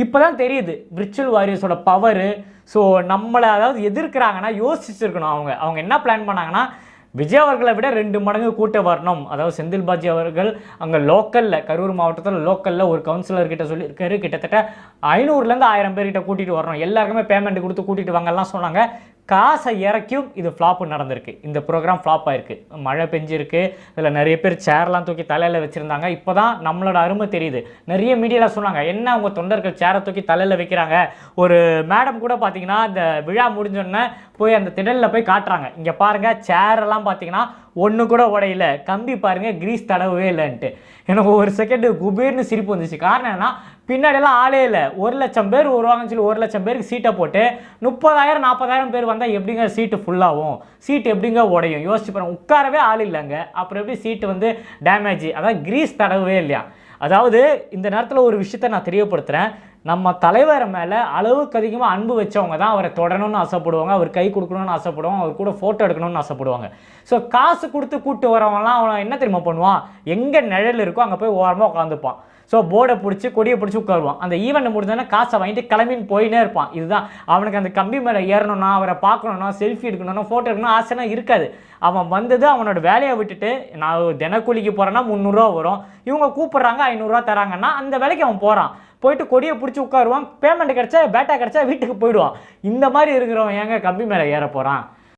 இப்போ தான் தெரியுது விர்ச்சுவல் வாரியர்ஸோட பவரு. ஸோ நம்மளை அதாவது எதிர்க்கிறாங்கன்னா யோசிச்சிருக்கணும். அவங்க என்ன பிளான் பண்ணாங்கன்னா, விஜய் அவர்களை விட 2 மடங்கு கூட்டம் வரணும். அதாவது செந்தில் பாலாஜி அவர்கள் அங்கே லோக்கலில் கரூர் மாவட்டத்தில் லோக்கலில் ஒரு கவுன்சிலர்கிட்ட சொல்லியிருக்காரு, கிட்டத்தட்ட 500லேருந்து 1000 பேர்கிட்ட கூட்டிகிட்டு வரணும், எல்லாருக்குமே பேமெண்ட் கொடுத்து கூட்டிகிட்டு வாங்கலாம் சொன்னாங்க. காசை இறக்கியும் இது ஃப்ளாப்பு நடந்திருக்கு. இந்த ப்ரோக்ராம் ஃப்ளாப் ஆயிருக்கு. மழை பெஞ்சிருக்கு, இதில் நிறைய பேர் சேர்லாம் தூக்கி தலையில் வச்சுருந்தாங்க. இப்போ தான் நம்மளோட அருமை தெரியுது. நிறைய மீடியாவில் சொன்னாங்க, என்ன அவங்க தொண்டர்கள் சேரை தூக்கி தலையில் வைக்கிறாங்க. ஒரு மேடம் கூட பார்த்தீங்கன்னா இந்த விழா முடிஞ்சோடனே போய் அந்த திடலில் போய் காட்டுறாங்க, இங்கே பாருங்கள் சேரெல்லாம் பார்த்தீங்கன்னா ஒன்று கூட உடையில, கம்பி பாருங்கள் கிரீஸ் தடவவே இல்லைன்ட்டு. எனக்கு ஒரு செகண்டு குபீர்னு சிரிப்பு வந்துச்சு. காரணம் என்ன, பின்னாடியெல்லாம் ஆளே இல்லை. 1,00,000 பேர் வருவாங்கன்னு சொல்லி 1,00,000 பேருக்கு சீட்டை போட்டு 30,000 40,000 பேர் வந்தால் எப்படிங்க சீட்டு ஃபுல்லாகும், சீட்டு எப்படிங்க உடையும்? யோசிச்சு பாருங்க, உட்காரவே ஆள் இல்லைங்க, அப்புறம் எப்படி சீட்டு வந்து டேமேஜ், அதாவது கிரீஸ் தடவவே இல்லையா. அதாவது இந்த நேரத்தில் ஒரு விஷயத்தை நான் தெரியப்படுத்துகிறேன், நம்ம தலைவர் மேலே அளவுக்கு அதிகமாக அன்பு வச்சவங்க தான் அவரை தொடரணும்னு ஆசைப்படுவாங்க, அவர் கை கொடுக்கணும்னு ஆசைப்படுவாங்க, அவர் கூட ஃபோட்டோ எடுக்கணும்னு ஆசைப்படுவாங்க. ஸோ காசு கொடுத்து கூப்பிட்டு வரவங்கலாம் அவன் என்ன தெரியுமா பண்ணுவான், எங்கே நிழல் இருக்கோ அங்கே போய் ஓரமாக உட்காந்துப்பான். ஸோ போர்டை பிடிச்சி கொடியை பிடிச்சி உட்காருவான். அந்த ஈவெண்ட் முடிஞ்சோன்னா காசை வாங்கிட்டு கிளம்பின்னு போயினே இருப்பான். இதுதான் அவனுக்கு அந்த கம்பி மேலே ஏறணும்னா, அவரை பார்க்கணுன்னா, செல்ஃபி எடுக்கணும்னா, ஃபோட்டோ எடுக்கணும் ஆசைனா இருக்காது. அவன் வந்தது அவனோட வேலையை விட்டுட்டு, நான் தினக்கூலிக்கு போகிறேன்னா 300 வரும், இவங்க கூப்பிட்றாங்க 500 தராங்கன்னா அந்த வேலைக்கு அவன் போகிறான். போயிட்டு கொடியை பிடிச்சி உட்காருவான், பேமெண்ட் கிடச்சா பேட்டா கிடச்சா வீட்டுக்கு போயிடுவான். இந்த மாதிரி இருக்கிறவன் ஏங்க கம்பி மேலே ஏற போகிறான்?